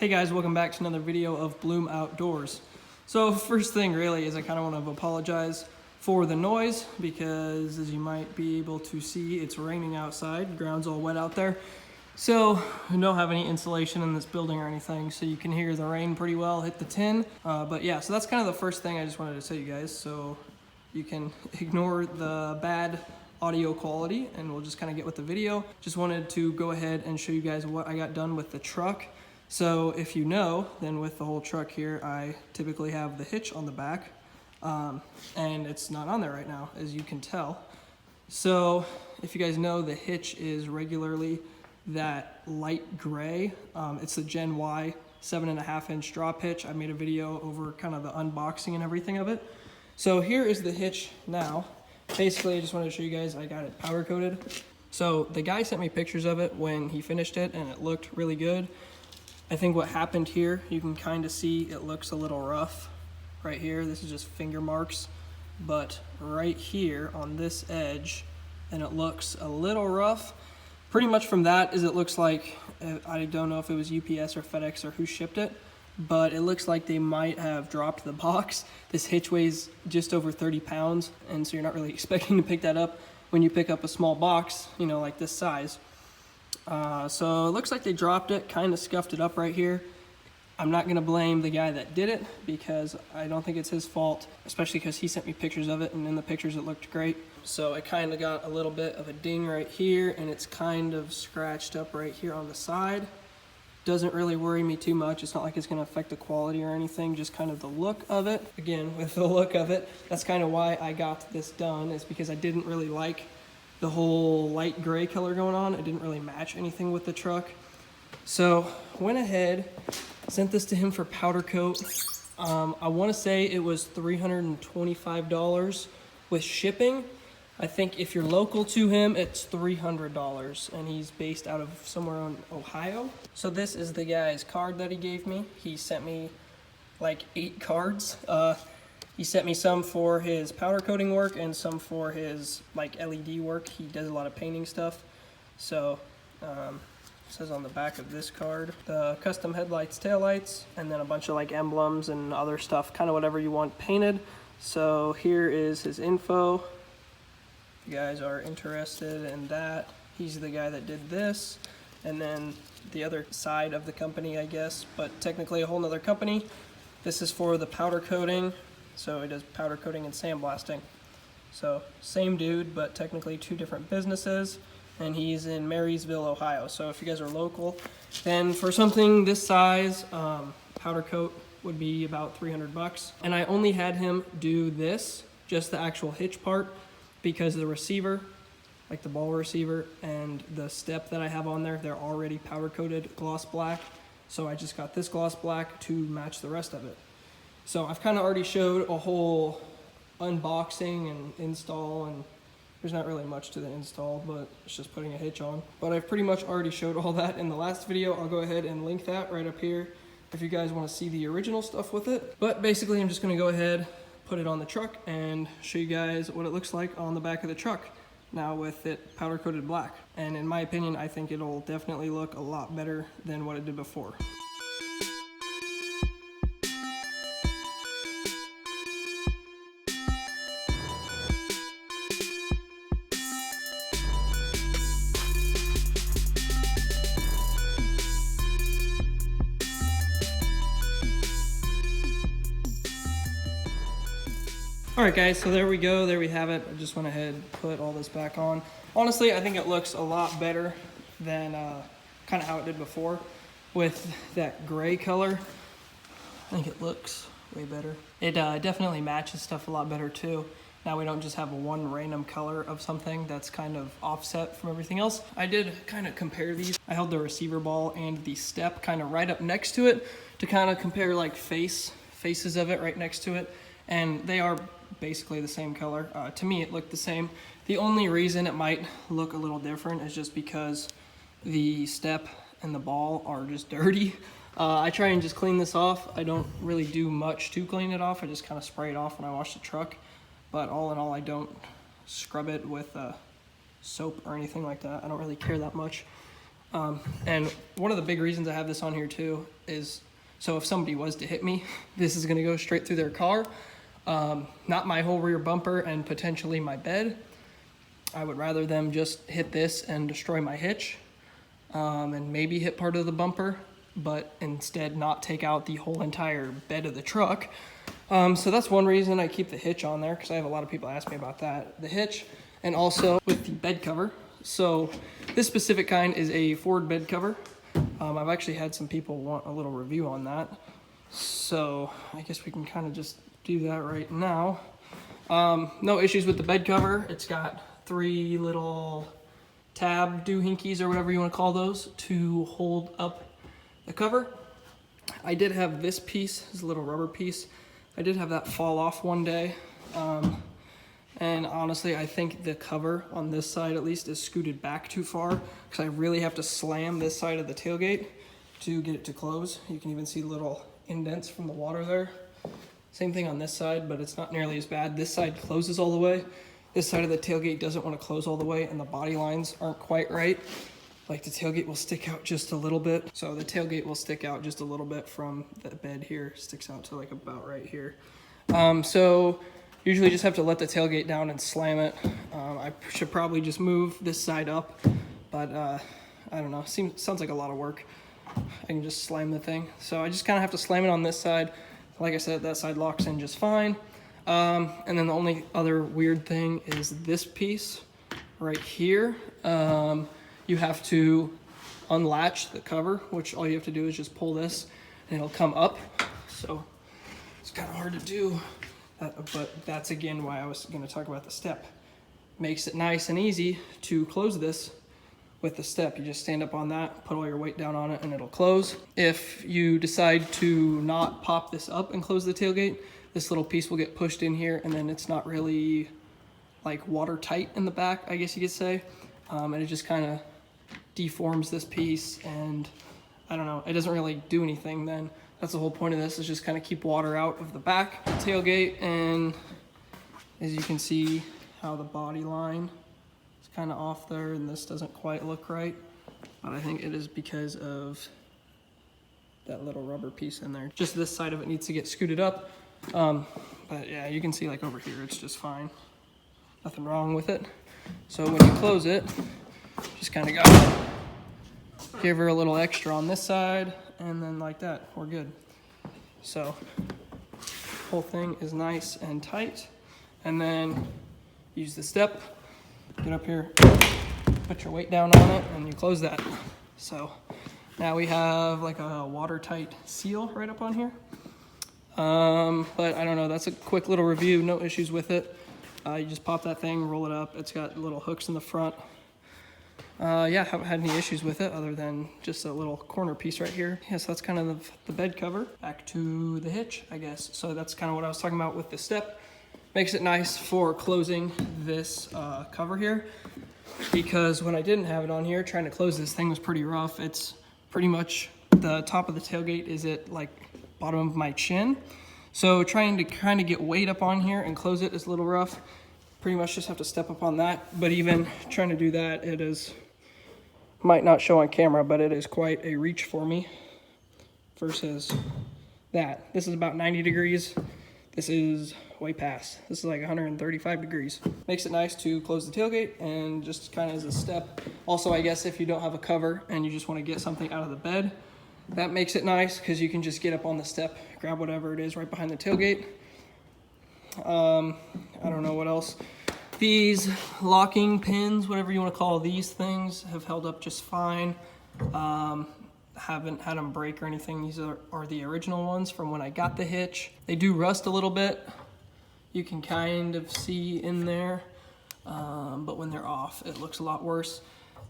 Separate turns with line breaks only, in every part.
Hey guys, welcome back to another video of Bloom Outdoors. So first thing really is I kind of want to apologize for the noise because as you might be able to see, it's raining outside, ground's all wet out there. So we don't have any insulation in this building or anything, so you can hear the rain pretty well hit the tin. But yeah, so that's kind of the first thing I just wanted to say, you guys, so you can ignore the bad audio quality and we'll just kind of get with the video. Just wanted to go ahead and show you guys what I got done with the truck. So if you know, then with the whole truck here, I typically have the hitch on the back, and it's not on there right now, as you can tell. So if you guys know, the hitch is regularly that light gray. It's the Gen Y 7.5-inch drop hitch. I made a video over kind of the unboxing and everything of it. So here is the hitch now. Basically, I just wanted to show you guys, I got it powder coated. So the guy sent me pictures of it when he finished it and it looked really good. I think what happened here, you can kind of see it looks a little rough right here. This is just finger marks, but right here on this edge, and it looks a little rough. Pretty much from that is it looks like, I don't know if it was UPS or FedEx or who shipped it, but it looks like they might have dropped the box. This hitch weighs just over 30 pounds, and so you're not really expecting to pick that up when you pick up a small box, you know, like this size. So it looks like they dropped it, kind of scuffed it up right here. I'm not going to blame the guy that did it because I don't think it's his fault, especially because he sent me pictures of it and in the pictures it looked great. So it kind of got a little bit of a ding right here and it's kind of scratched up right here on the side. Doesn't really worry me too much. It's not like it's going to affect the quality or anything, just kind of the look of it. Again, with the look of it, that's kind of why I got this done, is because I didn't really like the whole light gray color going on. It didn't really match anything with the truck. So went ahead, sent this to him for powder coat. I want to say it was $325 with shipping. I think if you're local to him, it's $300, and he's based out of somewhere in Ohio. So this is the guy's card that he gave me. He sent me like 8 cards. He sent me some for his powder coating work and some for his like LED work. He does a lot of painting stuff. So it says on the back of this card, the custom headlights, taillights, and then a bunch of like emblems and other stuff, kind of whatever you want painted. So here is his info. If you guys are interested in that, he's the guy that did this. And then the other side of the company, I guess, but technically a whole nother company. This is for the powder coating. So he does powder coating and sandblasting. So same dude, but technically 2 different businesses. And he's in Marysville, Ohio. So if you guys are local, then for something this size, powder coat would be about $300. And I only had him do this, just the actual hitch part, because the receiver, like the ball receiver and the step that I have on there, they're already powder coated gloss black. So I just got this gloss black to match the rest of it. So I've kind of already showed a whole unboxing and install, and there's not really much to the install, but it's just putting a hitch on. But I've pretty much already showed all that in the last video. I'll go ahead and link that right up here if you guys want to see the original stuff with it. But basically I'm just going to go ahead, put it on the truck and show you guys what it looks like on the back of the truck now with it powder coated black. And in my opinion, I think it'll definitely look a lot better than what it did before. Alright guys, so there we go, there we have it. I just went ahead and put all this back on. Honestly, I think it looks a lot better than kind of how it did before with that gray color. I think it looks way better. It definitely matches stuff a lot better too. Now we don't just have one random color of something that's kind of offset from everything else. I did kind of compare these. I held the receiver ball and the step kind of right up next to it to kind of compare like faces of it right next to it. And they are basically the same color. To me, it looked the same. The only reason it might look a little different is just because the step and the ball are just dirty. I try and just clean this off. I don't really do much to clean it off. I just kind of spray it off when I wash the truck. But all in all, I don't scrub it with soap or anything like that. I don't really care that much. And one of the big reasons I have this on here too is so if somebody was to hit me, this is gonna go straight through their car. Not my whole rear bumper and potentially my bed. I would rather them just hit this and destroy my hitch, and maybe hit part of the bumper, but instead not take out the whole entire bed of the truck. So that's one reason I keep the hitch on there, because I have a lot of people ask me about that. The hitch, and also with the bed cover. So this specific kind is a Ford bed cover. I've actually had some people want a little review on that. So I guess we can kind of just do that right now. No issues with the bed cover. It's got 3 little tab doohinkies or whatever you want to call those to hold up the cover. I did have this piece, this little rubber piece. I did have that fall off one day. And honestly, I think the cover on this side at least is scooted back too far, because I really have to slam this side of the tailgate to get it to close. You can even see little indents from the water there. Same thing on this side, but it's not nearly as bad. This side closes all the way. This side of the tailgate doesn't want to close all the way, and the body lines aren't quite right. Like the tailgate will stick out just a little bit. So the tailgate will stick out just a little bit from the bed here, sticks out to like about right here. So usually just have to let the tailgate down and slam it. I should probably just move this side up, but I don't know, sounds like a lot of work. I can just slam the thing. So I just kind of have to slam it on this side. Like I said, that side locks in just fine. And then the only other weird thing is this piece right here. You have to unlatch the cover, which all you have to do is just pull this and it'll come up. So it's kind of hard to do. But that's again why I was going to talk about the step. Makes it nice and easy to close this with the step. You just stand up on that, put all your weight down on it, and it'll close. If you decide to not pop this up and close the tailgate, this little piece will get pushed in here, and then it's not really like watertight in the back, I guess you could say. And it just kind of deforms this piece, and I don't know, it doesn't really do anything then. That's the whole point of this, is just kind of keep water out of the back tailgate. And as you can see how the body line is kind of off there, and this doesn't quite look right, but I think it is because of that little rubber piece in there. Just this side of it needs to get scooted up. But yeah, you can see like over here, it's just fine. Nothing wrong with it. So when you close it, just kind of gotta give her a little extra on this side, and then like that, we're good. So whole thing is nice and tight. And then use the step, get up here, put your weight down on it, and you close that. So now we have like a watertight seal right up on here. But I don't know, that's a quick little review, no issues with it. You just pop that thing, roll it up. It's got little hooks in the front. Yeah, haven't had any issues with it other than just a little corner piece right here. Yeah, so that's kind of the bed cover. Back to the hitch, I guess. So that's kind of what I was talking about with the step. Makes it nice for closing this cover here, because when I didn't have it on here, trying to close this thing was pretty rough. It's pretty much, the top of the tailgate is at like bottom of my chin. So trying to kind of get weight up on here and close it is a little rough. Pretty much just have to step up on that. But even trying to do that, it is, might not show on camera, but it is quite a reach for me versus that. This is about 90 degrees. This is way past. This is like 135 degrees. Makes it nice to close the tailgate, and just kind of as a step. Also, I guess if you don't have a cover and you just want to get something out of the bed, that makes it nice because you can just get up on the step, grab whatever it is right behind the tailgate. I don't know what else. These locking pins, whatever you want to call these things, have held up just fine. Haven't had them break or anything. These are the original ones from when I got the hitch. They do rust a little bit. You can kind of see in there, but when they're off, it looks a lot worse.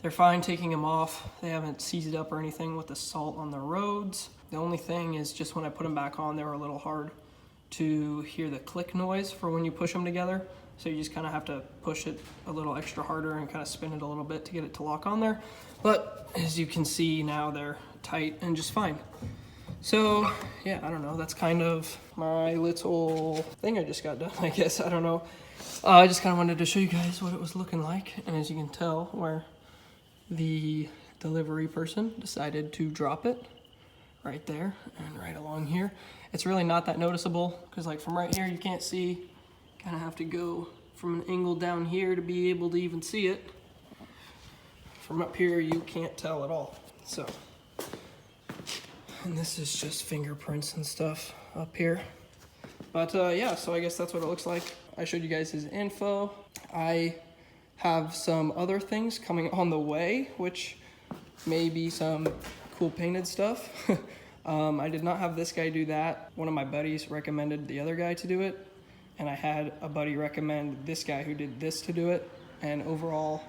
They're fine taking them off. They haven't seized up or anything with the salt on the roads. The only thing is just when I put them back on, they were a little hard to hear the click noise for when you push them together. So you just kind of have to push it a little extra harder and kind of spin it a little bit to get it to lock on there. But as you can see now, they're tight and just fine. So yeah, I don't know. That's kind of my little thing I just got done, I guess. I don't know. I just kind of wanted to show you guys what it was looking like. And as you can tell, where the delivery person decided to drop it right there and right along here. It's really not that noticeable because like from right here you can't see. Kind of have to go from an angle down here to be able to even see it. From up here you can't tell at all. So, and this is just fingerprints and stuff up here. But yeah, so I guess that's what it looks like. I showed you guys his info. I have some other things coming on the way, which may be some cool painted stuff. I did not have this guy do that. One of my buddies recommended the other guy to do it, and I had a buddy recommend this guy who did this to do it, and overall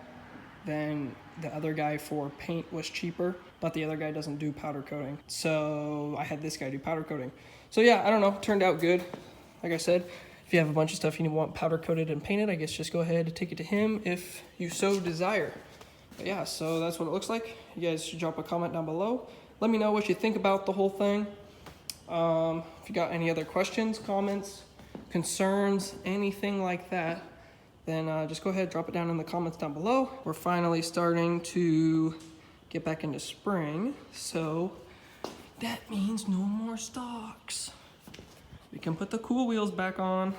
then the other guy for paint was cheaper, but the other guy doesn't do powder coating. So I had this guy do powder coating. So yeah, I don't know, turned out good. Like I said, if you have a bunch of stuff you want powder coated and painted, I guess just go ahead and take it to him if you so desire. But yeah, so that's what it looks like. You guys should drop a comment down below. Let me know what you think about the whole thing. If you got any other questions, comments, concerns, anything like that, then just go ahead, drop it down in the comments down below. We're finally starting to get back into spring, so that means no more stocks. We can put the cool wheels back on.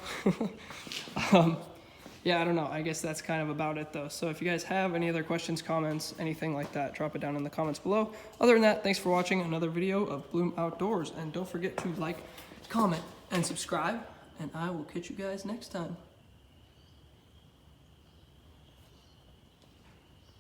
Yeah, I don't know. I guess that's kind of about it though. So if you guys have any other questions, comments, anything like that, drop it down in the comments below. Other than that, thanks for watching another video of Bloom Outdoors. And don't forget to like, comment, and subscribe. And I will catch you guys next time.